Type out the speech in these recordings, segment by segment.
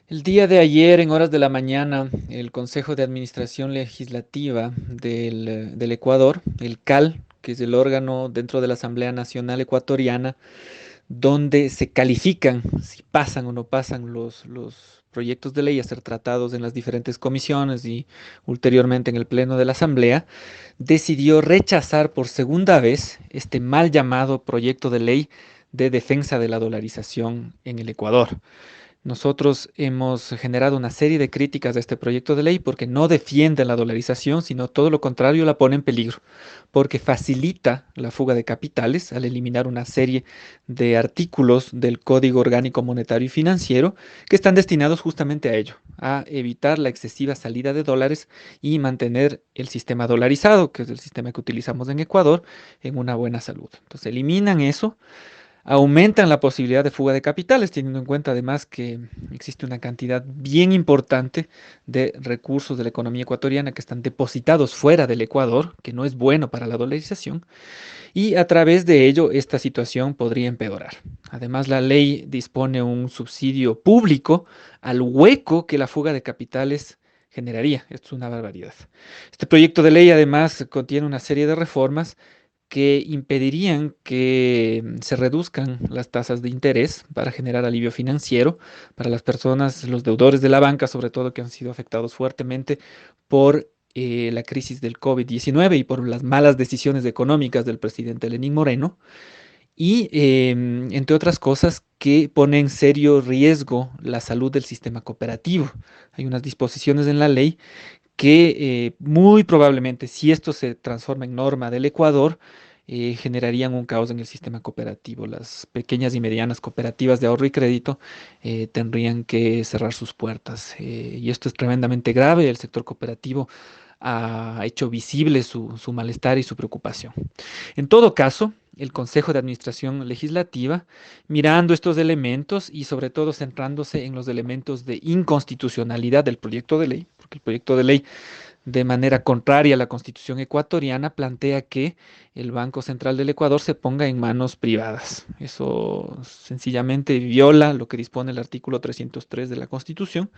El día de ayer, en horas de la mañana, el Consejo de Administración Legislativa del Ecuador, el CAL, que es el órgano dentro de la Asamblea Nacional Ecuatoriana, donde se califican si pasan o no pasan los proyectos de ley a ser tratados en las diferentes comisiones y ulteriormente en el Pleno de la Asamblea, decidió rechazar por segunda vez este mal llamado proyecto de ley de defensa de la dolarización en el Ecuador. Nosotros hemos generado una serie de críticas a este proyecto de ley porque no defiende la dolarización, sino todo lo contrario, la pone en peligro, porque facilita la fuga de capitales al eliminar una serie de artículos del Código Orgánico Monetario y Financiero que están destinados justamente a ello, a evitar la excesiva salida de dólares y mantener el sistema dolarizado, que es el sistema que utilizamos en Ecuador, en una buena salud. Entonces eliminan eso, aumentan la posibilidad de fuga de capitales, teniendo en cuenta además que existe una cantidad bien importante de recursos de la economía ecuatoriana que están depositados fuera del Ecuador, que no es bueno para la dolarización, y a través de ello esta situación podría empeorar. Además, la ley dispone un subsidio público al hueco que la fuga de capitales generaría. Esto es una barbaridad. Este proyecto de ley además contiene una serie de reformas que impedirían que se reduzcan las tasas de interés para generar alivio financiero para las personas, los deudores de la banca, sobre todo que han sido afectados fuertemente por la crisis del COVID-19 y por las malas decisiones económicas del presidente Lenín Moreno, y entre otras cosas que pone en serio riesgo la salud del sistema cooperativo. Hay unas disposiciones en la ley que muy probablemente, si esto se transforma en norma del Ecuador, generarían un caos en el sistema cooperativo. Las pequeñas y medianas cooperativas de ahorro y crédito tendrían que cerrar sus puertas. Y esto es tremendamente grave. El sector cooperativo ha hecho visible su malestar y su preocupación. En todo caso, el Consejo de Administración Legislativa, mirando estos elementos y sobre todo centrándose en los elementos de inconstitucionalidad del proyecto de ley, porque el proyecto de ley, de manera contraria a la Constitución ecuatoriana, plantea que el Banco Central del Ecuador se ponga en manos privadas. Eso sencillamente viola lo que dispone el artículo 303 de la Constitución,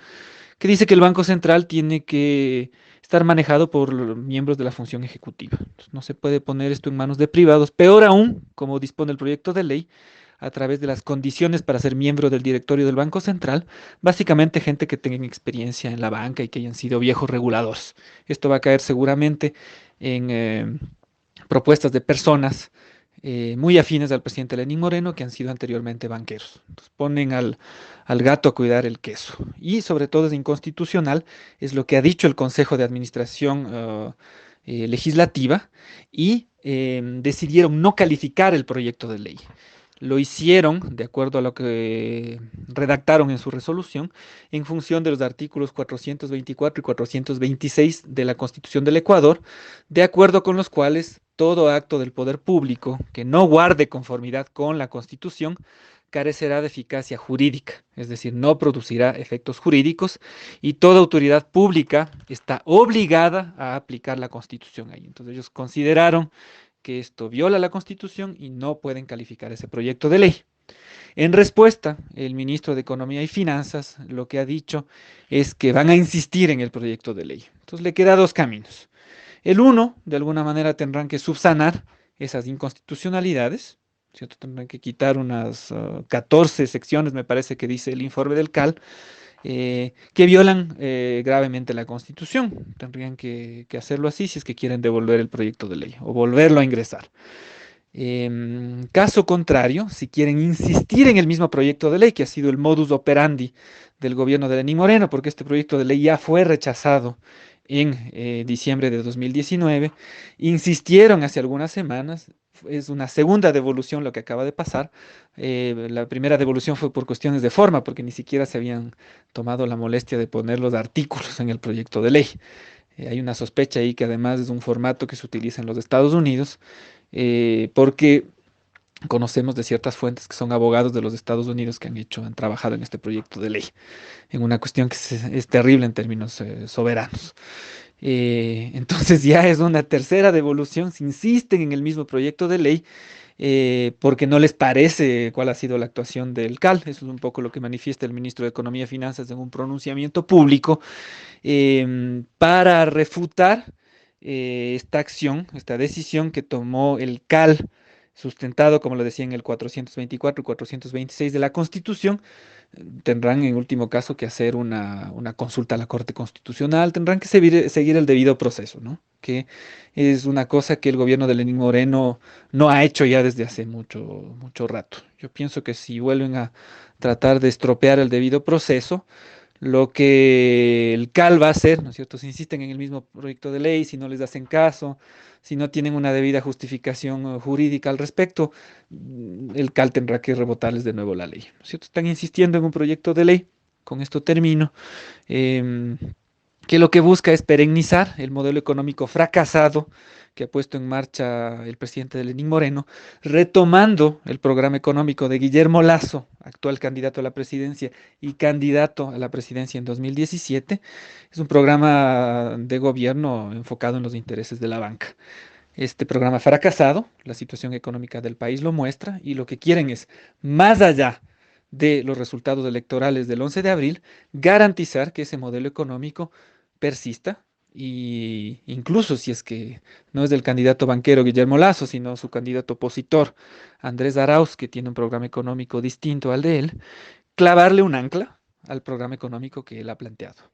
que dice que el Banco Central tiene que estar manejado por los miembros de la función ejecutiva. Entonces, no se puede poner esto en manos de privados. Peor aún, como dispone el proyecto de ley, a través de las condiciones para ser miembro del directorio del Banco Central, básicamente gente que tenga experiencia en la banca y que hayan sido viejos reguladores. Esto va a caer seguramente en propuestas de personas muy afines al presidente Lenín Moreno que han sido anteriormente banqueros. Entonces ponen al gato a cuidar el queso. Y sobre todo es inconstitucional, es lo que ha dicho el Consejo de Administración Legislativa, y decidieron no calificar el proyecto de ley. Lo hicieron, de acuerdo a lo que redactaron en su resolución, en función de los artículos 424 y 426 de la Constitución del Ecuador, de acuerdo con los cuales todo acto del poder público que no guarde conformidad con la Constitución carecerá de eficacia jurídica, es decir, no producirá efectos jurídicos, y toda autoridad pública está obligada a aplicar la Constitución ahí. Entonces ellos consideraron que esto viola la Constitución y no pueden calificar ese proyecto de ley. En respuesta, el ministro de Economía y Finanzas lo que ha dicho es que van a insistir en el proyecto de ley. Entonces le queda dos caminos. El uno, de alguna manera, tendrán que subsanar esas inconstitucionalidades, ¿cierto? Tendrán que quitar unas 14 secciones, me parece que dice el informe del CAL, que violan gravemente la Constitución. Tendrían que hacerlo así si es que quieren devolver el proyecto de ley o volverlo a ingresar. Caso contrario, si quieren insistir en el mismo proyecto de ley, que ha sido el modus operandi del gobierno de Lenín Moreno, porque este proyecto de ley ya fue rechazado en diciembre de 2019, insistieron hace algunas semanas, es una segunda devolución lo que acaba de pasar. La primera devolución fue por cuestiones de forma, porque ni siquiera se habían tomado la molestia de poner los artículos en el proyecto de ley. Hay una sospecha ahí que además es un formato que se utiliza en los Estados Unidos, porque conocemos de ciertas fuentes que son abogados de los Estados Unidos que han trabajado en este proyecto de ley, en una cuestión que es terrible en términos soberanos. Entonces ya es una tercera devolución, se insisten en el mismo proyecto de ley, porque no les parece cuál ha sido la actuación del CAL. Eso es un poco lo que manifiesta el ministro de Economía y Finanzas en un pronunciamiento público para refutar esta acción, esta decisión que tomó el CAL, sustentado, como lo decía, en el 424 y 426 de la Constitución. Tendrán en último caso que hacer una consulta a la Corte Constitucional, tendrán que seguir el debido proceso, ¿no? Que es una cosa que el gobierno de Lenín Moreno no ha hecho ya desde hace mucho, mucho rato. Yo pienso que si vuelven a tratar de estropear el debido proceso, lo que el CAL va a hacer, ¿no es cierto? Si insisten en el mismo proyecto de ley, si no les hacen caso, si no tienen una debida justificación jurídica al respecto, el CAL tendrá que rebotarles de nuevo la ley, ¿no es cierto? Están insistiendo en un proyecto de ley, con esto termino, em, que lo que busca es perennizar el modelo económico fracasado que ha puesto en marcha el presidente de Lenín Moreno, retomando el programa económico de Guillermo Lasso, actual candidato a la presidencia y candidato a la presidencia en 2017. Es un programa de gobierno enfocado en los intereses de la banca. Este programa ha fracasado, la situación económica del país lo muestra y lo que quieren es, más allá de los resultados electorales del 11 de abril, garantizar que ese modelo económico persista y incluso si es que no es del candidato banquero Guillermo Lasso, sino su candidato opositor Andrés Arauz, que tiene un programa económico distinto al de él, clavarle un ancla al programa económico que él ha planteado.